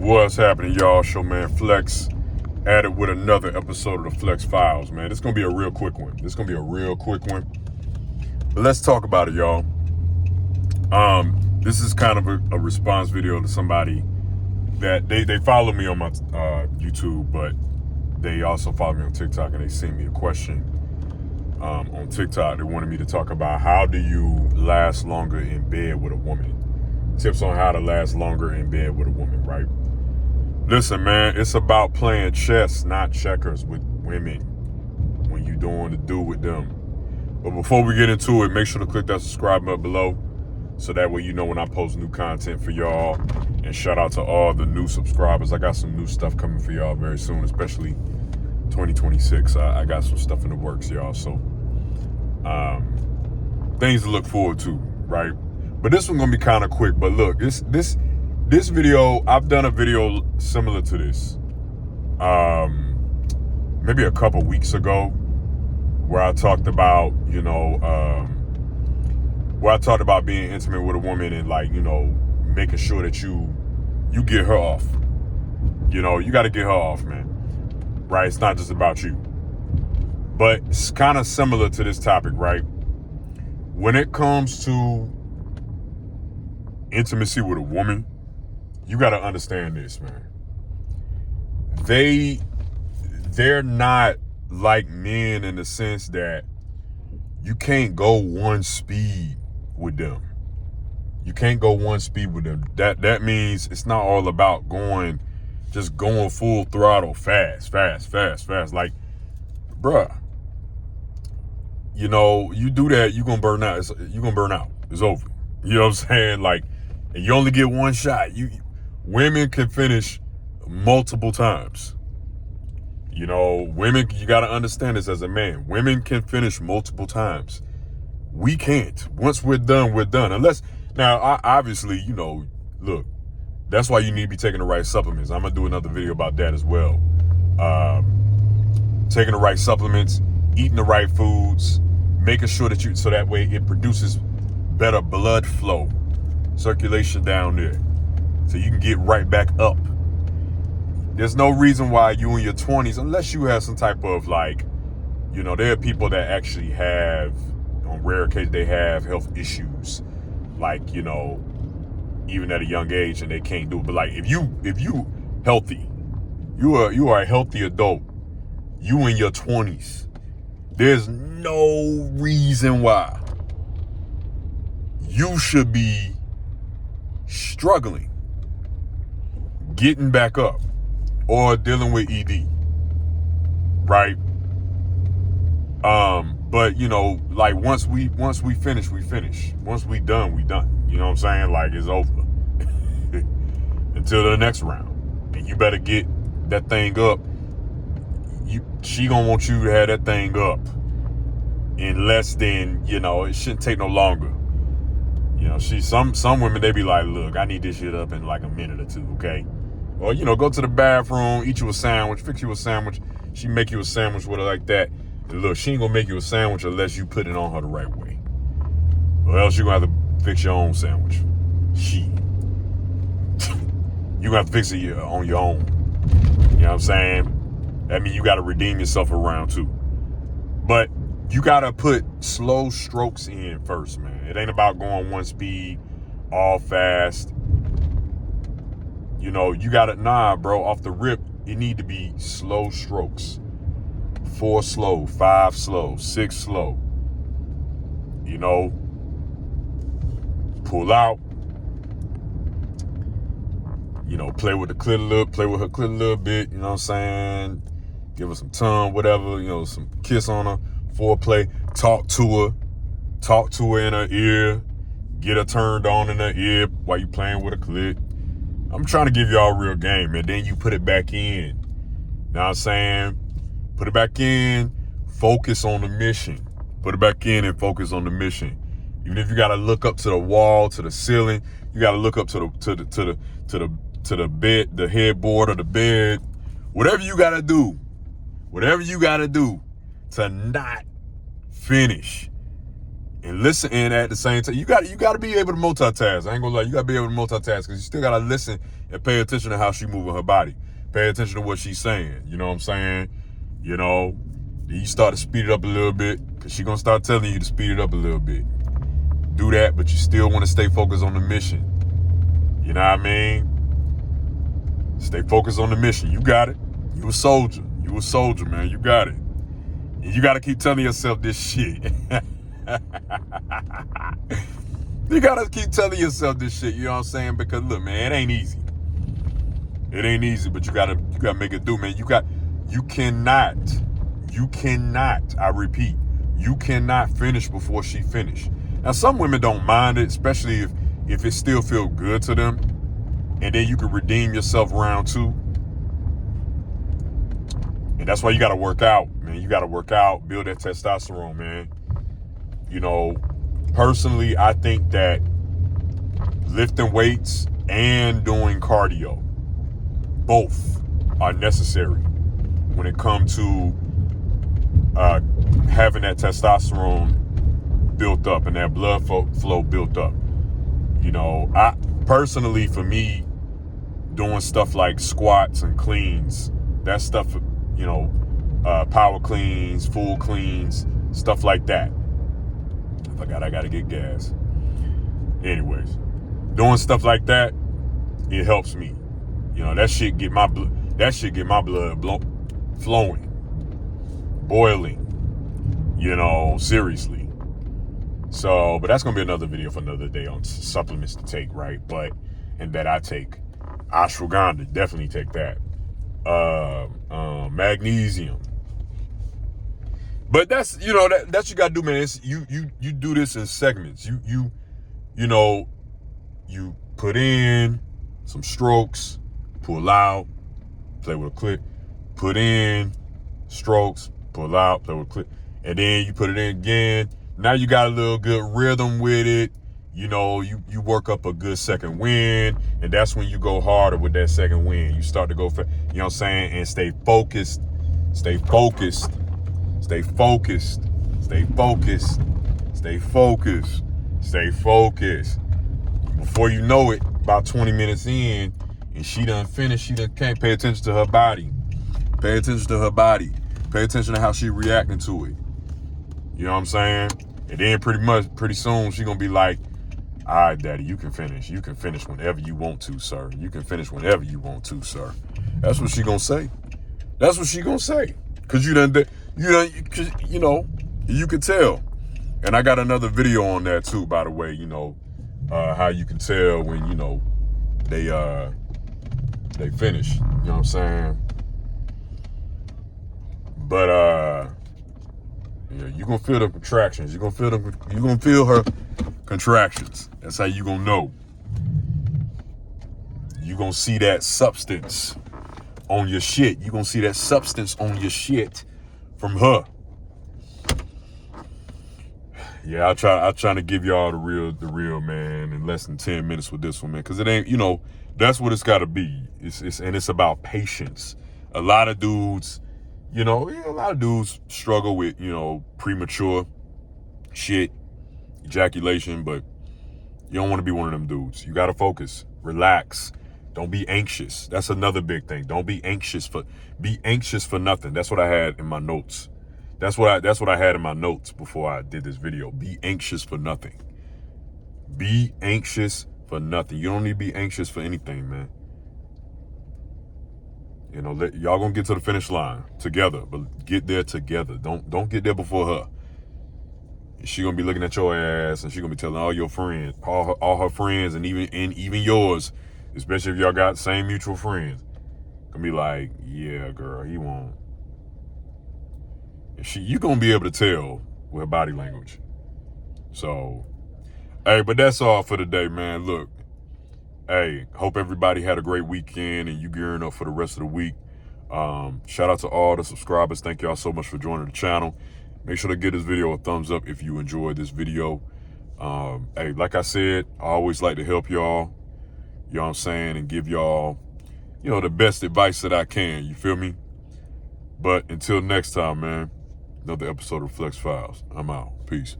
What's happening, y'all? Showman Flex at it with another episode of the Flex Files, man. This is going to be a real quick one. But let's talk about it, y'all. This is kind of a response video to somebody that they follow me on my YouTube, but they also follow me on TikTok, and they sent me a question on TikTok. They wanted me to talk about how do you last longer in bed with a woman. Tips on how to last longer in bed with a woman, right? Listen, man, it's about playing chess, not checkers with women when you're doing the do with them. But before we get into it, make sure to click that subscribe button below so that way you know when I post new content for y'all. And shout out to all the new subscribers. I got some new stuff coming for y'all very soon, especially 2026. I got some stuff in the works, y'all. So things to look forward to, right? But this one's gonna be kind of quick. But look, this video, I've done a video similar to this maybe a couple weeks ago where I talked about, being intimate with a woman and making sure that you get her off. You got to get her off, man. Right? It's not just about you. But it's kind of similar to this topic, right? When it comes to intimacy with a woman, you got to understand this, man. They're not like men in the sense that you can't go one speed with them. You can't go one speed with them. That means it's not all about going full throttle fast. Like, bruh, you do that, you're gonna burn out. You're gonna burn out. It's over. You know what I'm saying? Like, and you only get one shot. Women can finish multiple times. Women, you got to understand this as a man. Women can finish multiple times. We can't. Once we're done, we're done. Unless, now, obviously, look, that's why you need to be taking the right supplements. I'm going to do another video about that as well. Taking the right supplements, eating the right foods, making sure that so that way it produces better blood flow, circulation down there, so you can get right back up. There's no reason why you in your 20s, unless you have some type of there are people that actually have, on rare occasions, they have health issues, even at a young age, and they can't do it. But if you healthy, you are a healthy adult, you in your 20s, there's no reason why you should be struggling getting back up or dealing with ED, right? But once we finish, we finish. Once we done, we done. You know what I'm saying? Like, it's over until the next round. And you better get that thing up. She gonna want you to have that thing up in less than, it shouldn't take no longer. Some women, they be like, look, I need this shit up in like a minute or two, okay? Or, go to the bathroom, eat you a sandwich, fix you a sandwich. She make you a sandwich with her like that. And look, she ain't gonna make you a sandwich unless you put it on her the right way. Or else you're gonna have to fix your own sandwich. You gonna have to fix it on your own. You know what I'm saying? That means you gotta redeem yourself around too. But you gotta put slow strokes in first, man. It ain't about going one speed, all fast. You gotta, bro, off the rip, it need to be slow strokes. 4 slow, 5 slow, 6 slow. Pull out. Play with the clit a little, play with her clit a little bit, you know what I'm saying? Give her some tongue, whatever, some kiss on her, foreplay, talk to her in her ear, get her turned on in her ear while you playing with her clit. I'm trying to give y'all real game, and then you put it back in. Know what I'm saying? Put it back in, focus on the mission. Put it back in and focus on the mission. Even if you gotta look up to the wall, to the ceiling, you gotta look up to the bed, the headboard of the bed. Whatever you gotta do to not finish. and listen. And at the same time, you got to be able to multitask. I ain't gonna lie, you got to be able to multitask because you still got to listen and pay attention to how she moving her body. Pay attention to what she's saying. You know what I'm saying? You know, you start to speed it up a little bit because she's gonna start telling you to speed it up a little bit. Do that, but you still want to stay focused on the mission. You know what I mean? Stay focused on the mission. You got it. You a soldier. You a soldier, man. You got it. And you got to keep telling yourself this shit. You got to keep telling yourself this shit. You know what I'm saying? Because look, man, it ain't easy. It ain't easy, but you gotta make it do, man. You cannot, I repeat, you cannot finish before she finished. Now, some women don't mind it, especially if it still feels good to them. And then you can redeem yourself round 2. And that's why you got to work out, man. You got to work out, build that testosterone, man. You know, personally, I think that lifting weights and doing cardio, both are necessary when it comes to having that testosterone built up and that blood flow built up. You know, I personally, for me, doing stuff like squats and cleans, that stuff, you know, power cleans, full cleans, stuff like that. I got to get gas. Anyways, doing stuff like that, it helps me. You know, that shit get my blood flowing, boiling, you know, seriously. So, but that's going to be another video for another day on supplements to take, right? And that I take. Ashwagandha, definitely take that. Magnesium. But that's, you know, that's you got to do, man. It's, you do this in segments. You know, you put in some strokes, pull out, play with a clip, put in strokes, pull out, play with a clip, and then you put it in again. Now you got a little good rhythm with it. You know, you work up a good second wind, and that's when you go harder with that second wind. You start to go, you know what I'm saying, and stay focused, stay focused, stay focused, stay focused, stay focused, stay focused. Before you know it, about 20 minutes in, and she done finished, she done can't pay attention to her body. Pay attention to her body. Pay attention to how she reacting to it. You know what I'm saying? And then pretty soon, she gonna be like, all right, daddy, you can finish. You can finish whenever you want to, sir. You can finish whenever you want to, sir. That's what she gonna say. That's what she gonna say. Cause you know, you can tell. And I got another video on that too, by the way, you know, how you can tell when, you know, they finish. You know what I'm saying? But yeah, you're gonna feel the contractions. You're gonna feel her contractions. That's how you gonna know. You're gonna see that substance on your shit. You're gonna see that substance on your shit from her. Yeah, I try to give y'all the real, man, in less than 10 minutes with this one, man. Cause it ain't, you know, that's what it's gotta be. It's about patience. A lot of dudes, you know, a lot of dudes struggle with, you know, premature shit, ejaculation, but you don't want to be one of them dudes. You got to focus, relax. Don't be anxious. That's another big thing. Don't be anxious for nothing. That's what I had in my notes. That's what I had in my notes before I did this video. Be anxious for nothing. Be anxious for nothing. You don't need to be anxious for anything, man. You know, y'all gonna get to the finish line together, but get there together. Don't get there before her. She gonna be looking at your ass, and she gonna be telling all your friends, all her friends, and even yours, especially if y'all got same mutual friends, gonna be like, yeah, girl, he won't. And you gonna be able to tell with her body language. So, hey, but that's all for today, man. Look. Hey, hope everybody had a great weekend and you gearing up for the rest of the week. Shout out to all the subscribers. Thank y'all so much for joining the channel. Make sure to give this video a thumbs up if you enjoyed this video. Hey, like I said, I always like to help y'all, you know what I'm saying, and give y'all, you know, the best advice that I can. You feel me? But until next time, man, another episode of Flex Files. I'm out. Peace.